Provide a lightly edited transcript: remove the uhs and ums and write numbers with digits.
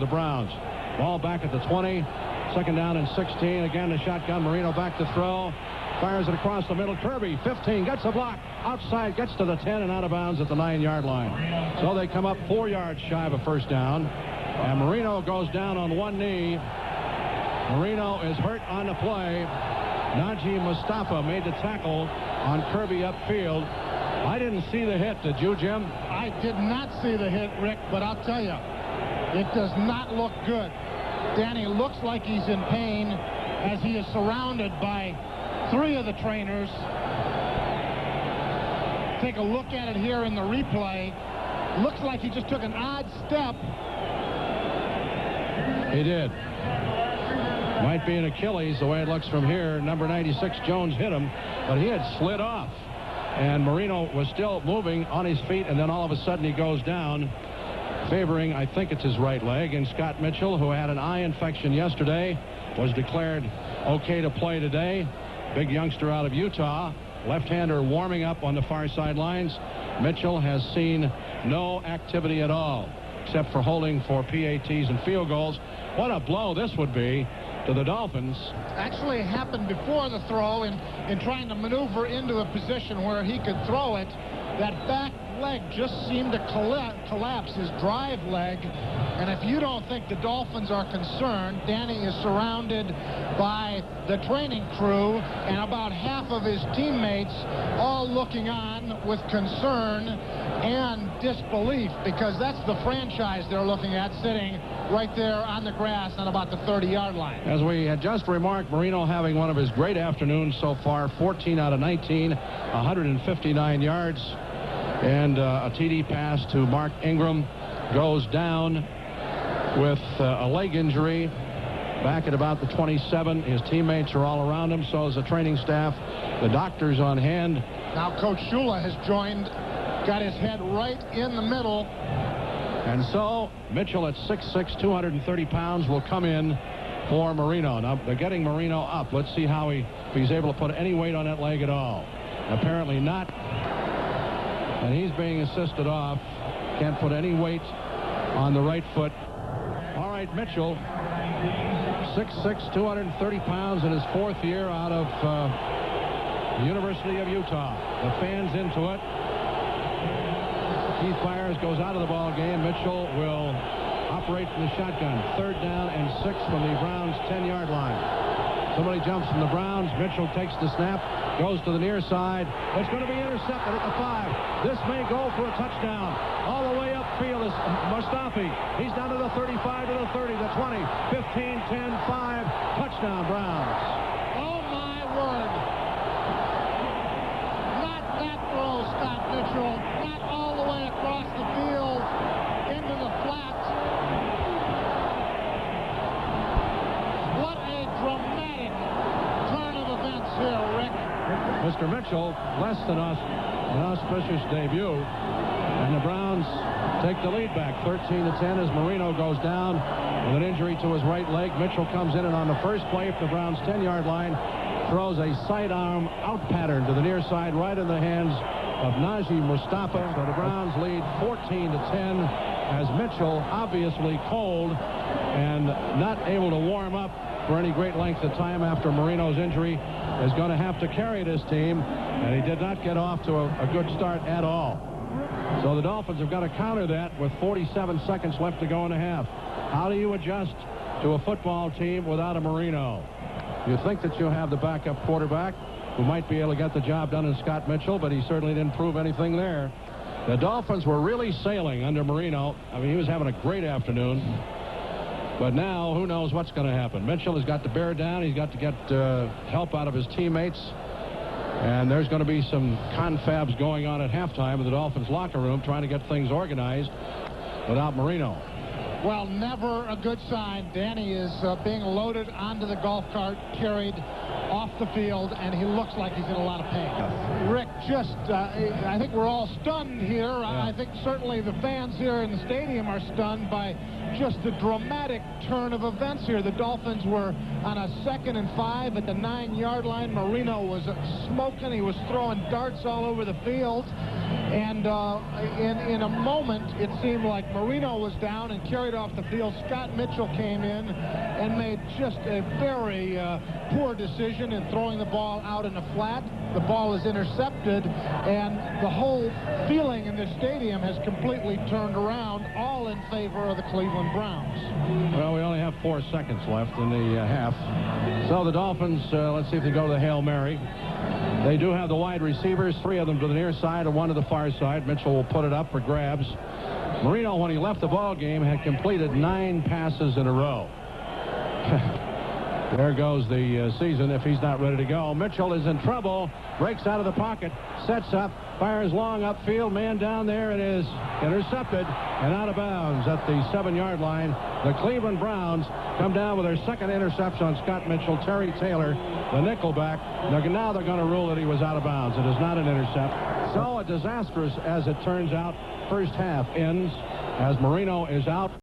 the Browns. Ball back at the 20. Second down and 16. Again, the shotgun. Marino back to throw. Fires it across the middle. Kirby, 15, gets a block. Outside, gets to the 10 and out of bounds at the 9-yard line. So they come up 4 yards shy of a first down. And Marino goes down on one knee. Marino is hurt on the play. Najee Mustafa made the tackle on Kirby upfield. I didn't see the hit. Did you, Jim? I did not see the hit, Rick, but I'll tell you, it does not look good. Danny looks like he's in pain as he is surrounded by 3 of the trainers. Take a look at it here in the replay. Looks like he just took an odd step. He did. Might be an Achilles the way it looks from here. Number 96 Jones hit him, but he had slid off. And Marino was still moving on his feet, and then all of a sudden he goes down, favoring, I think it's his right leg. And Scott Mitchell, who had an eye infection yesterday, was declared okay to play today. Big youngster out of Utah. Left-hander warming up on the far sidelines. Mitchell has seen no activity at all, except for holding for PATs and field goals. What a blow this would be to the Dolphins. Actually happened before the throw in trying to maneuver into a position where he could throw it. That back leg just seemed to collapse, his drive leg. And if you don't think the Dolphins are concerned, Danny is surrounded by the training crew and about half of his teammates all looking on with concern and disbelief, because that's the franchise they're looking at sitting right there on the grass on about the 30-yard line. As we had just remarked, Marino having one of his great afternoons so far. 14 out of 19, 159 yards, and a TD pass to Mark Ingram. Goes down with a leg injury back at about the 27. His teammates are all around him, so is the training staff. The doctor's on hand. Now Coach Shula has joined, got his head right in the middle. And so Mitchell at 6'6", 230 pounds will come in for Marino. Now they're getting Marino up. Let's see how if he's able to put any weight on that leg at all. Apparently not. And he's being assisted off. Can't put any weight on the right foot. All right, Mitchell, 6'6", 230 pounds in his 4th year out of the University of Utah. The fans into it. Keith Byers goes out of the ball game. Mitchell will operate from the shotgun. 3rd down and 6 from the Browns' 10-yard line. Somebody jumps from the Browns. Mitchell takes the snap, goes to the near side. It's going to be intercepted at the 5. This may go for a touchdown. All the way upfield is Mustafi. He's down to the 35, to the 30, the 20, 15, 10, 5. Touchdown, Browns. Oh, my word. Not that throw, Scott Mitchell. Not all the way across the field into the flat. What a dramatic turn of events here, Rick. Mr. Mitchell, less than an auspicious debut. And the Browns take the lead back 13-10 as Marino goes down with an injury to his right leg. Mitchell comes in, and on the first play at the Browns' 10-yard line, throws a sidearm out pattern to the near side right in the hands of Najee Mustafa. So the Browns lead 14-10 as Mitchell, obviously cold and not able to warm up for any great length of time after Marino's injury, is going to have to carry this team, and he did not get off to a good start at all. So the Dolphins have got to counter that with 47 seconds left to go in the half. How do you adjust to a football team without a Marino? You think that you have the backup quarterback who might be able to get the job done in Scott Mitchell, but he certainly didn't prove anything there. The Dolphins were really sailing under Marino. I mean, he was having a great afternoon. But now, who knows what's going to happen. Mitchell has got to bear down. He's got to get help out of his teammates. And there's going to be some confabs going on at halftime in the Dolphins locker room, trying to get things organized without Marino. Well, never a good sign. Danny is being loaded onto the golf cart, carried off the field, and he looks like he's in a lot of pain. Rick, I think we're all stunned here. Yeah. I think certainly the fans here in the stadium are stunned by just a dramatic turn of events here. The Dolphins were on a 2nd and 5 at the 9-yard line. Marino was smoking. He was throwing darts all over the field. And in a moment, it seemed like Marino was down and carried off the field. Scott Mitchell came in and made just a very poor decision in throwing the ball out in the flat. The ball is intercepted, and the whole feeling in the stadium has completely turned around, all in favor of the Cleveland Browns. Well, we only have 4 seconds left in the half. So the Dolphins, let's see if they go to the Hail Mary. They do have the wide receivers, 3 of them to the near side and 1 to the far side. Mitchell will put it up for grabs. Marino, when he left the ball game, had completed 9 passes in a row. There goes the season if he's not ready to go. Mitchell is in trouble, breaks out of the pocket, sets up, fires long upfield. Man down there, it is intercepted and out of bounds at the 7-yard line. The Cleveland Browns come down with their 2nd interception on Scott Mitchell. Terry Taylor, the nickelback. Now they're going to rule that he was out of bounds. It is not an intercept. So a disastrous, as it turns out, first half ends as Marino is out.